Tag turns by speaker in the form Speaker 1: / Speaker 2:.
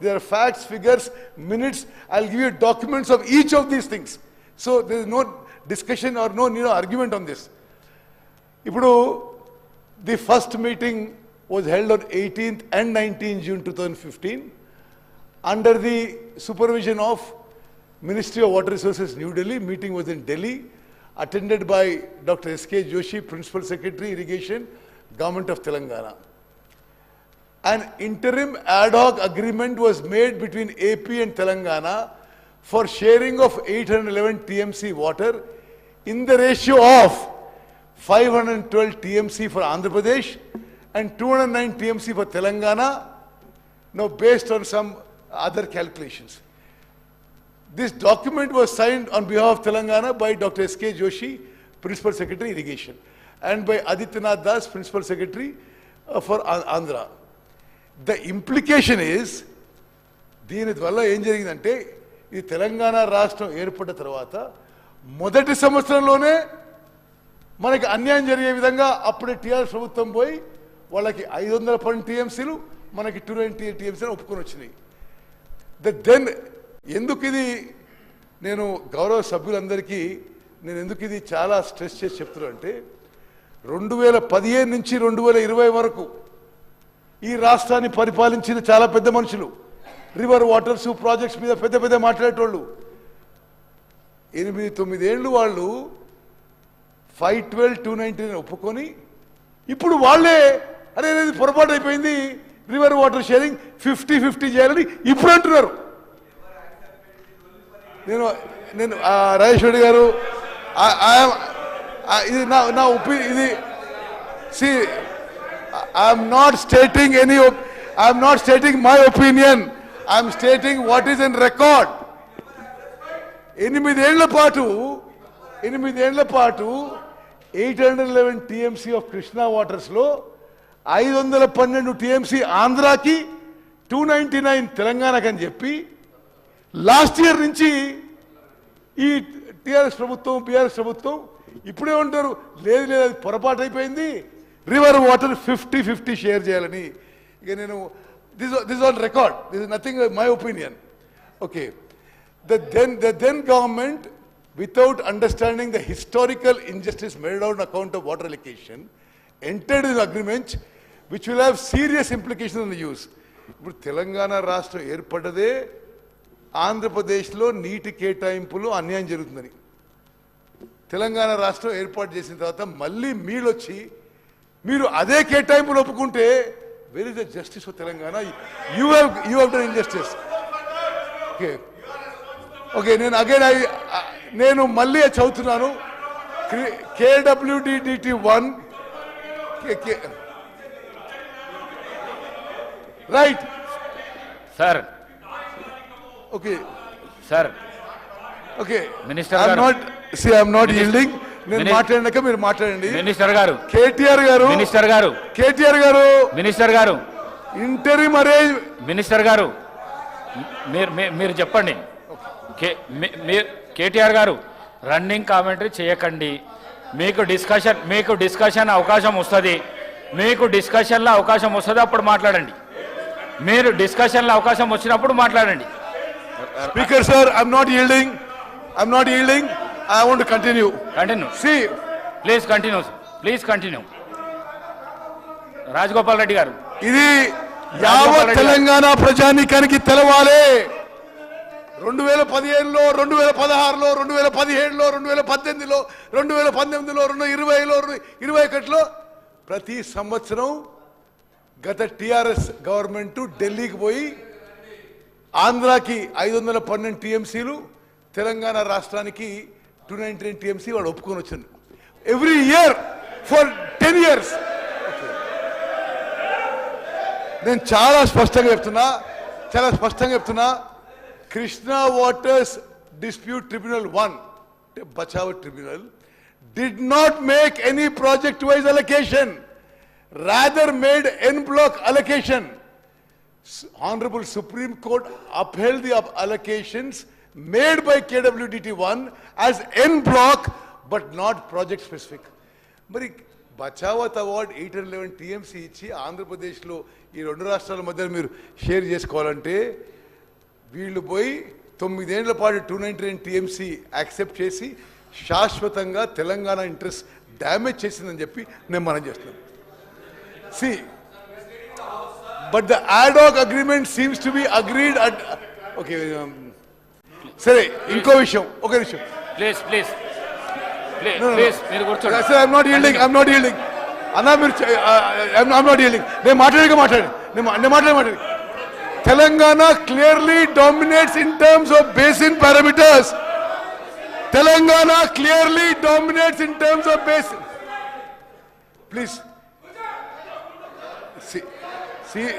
Speaker 1: There are facts, figures, minutes. I'll give you documents of each of these things. So there is no discussion or no argument on this. The first meeting was held on 18th and 19th June 2015 under the supervision of Ministry of Water Resources, New Delhi. Meeting was in Delhi, attended by Dr. S.K. Joshi, Principal Secretary, Irrigation, Government of Telangana. An interim ad hoc agreement was made between AP and Telangana for sharing of 811 TMC water in the ratio of 512 TMC for Andhra Pradesh and 209 TMC for Telangana, now based on some other calculations. This document was signed on behalf of Telangana by Dr. S.K. Joshi, Principal Secretary, Irrigation, and by Adityanath Das, Principal Secretary for Andhra. The implication is, దీని వల్ల ఏం జరిగిందంటే ఈ తెలంగాణ రాష్ట్రం ఏర్పడిన తర్వాత మొదటి సంవత్సరంలోనే మనకి అన్యాయం జరిగే విధంగా అప్పుడే టీఆర్ఎస్ ప్రభుత్వం పోయి వాళ్ళకి 512 టీఎంసీలు మనకి 290 టీఎంసీలు ఒప్పుకొని వచ్చినాయి. దెన్ ఎందుకు ఇది నేను గౌరవ సభ్యులందరికీ నేను ఎందుకు ఇది చాలా స్ట్రెస్ చేసి చెప్తున్నా అంటే 2015 నుంచి 2020 వరకు ఈ రాష్ట్రాన్ని పరిపాలించిన చాలా పెద్ద మనుషులు, రివర్ వాటర్స్ ప్రాజెక్ట్స్ మీద పెద్ద పెద్ద మాట్లాడేటోళ్ళు 8-9 ఏళ్ళు వాళ్ళు 512, 290 ఒప్పుకొని ఇప్పుడు వాళ్ళే అరే పొరపాటు అయిపోయింది రివర్ వాటర్ షేరింగ్ 50-50 చేయాలని ఇప్పుడు అంటున్నారు. నేను రాజేష్ రెడ్డి గారు ఇది నా ఒపీనియన్. ఇది C I'm not stating my opinion. I'm stating what is in record. 8 ఏళ్ల పాటు 811 TMC of Krishna waters లో 512 TMC ఆంధ్రాకి 299 తెలంగాణకి అని చెప్పి లాస్ట్ ఇయర్ నుంచి ఈ టిఆర్ఎస్ ప్రభుత్వం బిఆర్ఎస్ ప్రభుత్వం ఇప్పుడే ఉంటారు లేదు లేదు అది పొరపాటు అయిపోయింది రివర్ వాటర్ 50-50 షేర్ చేయాలని. ఇక నేను this on record, this is nothing my opinion. Okay, the then government, without understanding the historical injustice made out on account of water allocation, entered in agreements which will have serious implications on the use. ఇప్పుడు తెలంగాణ రాష్ట్రం ఏర్పడ్డదే ఆంధ్రప్రదేశ్లో నీటి కేటాయింపులు అన్యాయం జరుగుతుందని. తెలంగాణ రాష్ట్రం ఏర్పాటు చేసిన తర్వాత మళ్ళీ మీరు అదే కేటాయింపులు ఒప్పుకుంటే where is the justice for Telangana? You have done injustice. Okay నేను మళ్ళీ చదువుతున్నాను. KWDDT1 right
Speaker 2: sir.
Speaker 1: Okay
Speaker 2: sir.
Speaker 1: Okay
Speaker 2: minister
Speaker 1: I'm not yielding. నేను మాట్లాడినాక మీరు మాట్లాడండి.
Speaker 2: మినిస్టర్ గారు
Speaker 1: కేటీఆర్ గారు ఇంటరిమ్ అరేంజ్.
Speaker 2: మినిస్టర్ గారు మీరు చెప్పండి. కేటీఆర్ గారు రన్నింగ్ కామెంటరీ చేయకండి. మీకు డిస్కషన్ అవకాశం వస్తుంది. అప్పుడు మాట్లాడండి. మీరు డిస్కషన్లో అవకాశం వచ్చినప్పుడు మాట్లాడండి.
Speaker 1: Speaker sir, I'm not yielding. I want to continue. See,
Speaker 2: please continue. Rajagopal Reddy గారు,
Speaker 1: ఇది యావత్ తెలంగాణ ప్రజానీకానికి తెలవాలి. 2015లో, 2016లో, 2017లో, 2018లో, 2019లో, 2020లో, 2021లో ప్రతి సంవత్సరం గత టిఆర్ఎస్ గవర్నమెంట్ ఢిల్లీకి పోయి ఆంధ్రాకి 512 టీఎంసీలు, తెలంగాణ రాష్ట్రానికి 299 TMC వాడు ఒప్పుకొని వచ్చాను. Every year for 10 years. నేను చాలా స్పష్టంగా చెప్తున్నా Krishna waters dispute tribunal 1, Bachawat tribunal, did not make any project wise allocation, rather made en bloc allocation. Honorable Supreme Court upheld the allocations made by KWDT1 as en bloc but not project specific. మరి Bachawat award 811 TMC ఇచ్చి ఆంధ్రప్రదేశ్లో ఈ రెండు రాష్ట్రాల మధ్య మీరు share చేసుకోవాలంటే వీళ్ళు పోయి 9 ఏళ్ల పాటు 299 టీఎంసీ యాక్సెప్ట్ చేసి శాశ్వతంగా తెలంగాణ ఇంట్రెస్ట్ డ్యామేజ్ చేసిందని చెప్పి నేను మనం చేస్తున్నాను. See but the ad hoc agreement seems to be agreed at okay సరే ఇంకో విషయం ఒక విషయం
Speaker 2: ప్లీజ్ ప్లీజ్ ప్లీజ్ మీరు కూర్చోండి.
Speaker 1: ఐఎమ్ నాట్ yielding అన్నా మీరు ఐఎమ్ నాట్ yielding నేను మాట్లాడి Telangana clearly dominates in terms of basin parameters. Telangana clearly dominates in terms of basin. Please see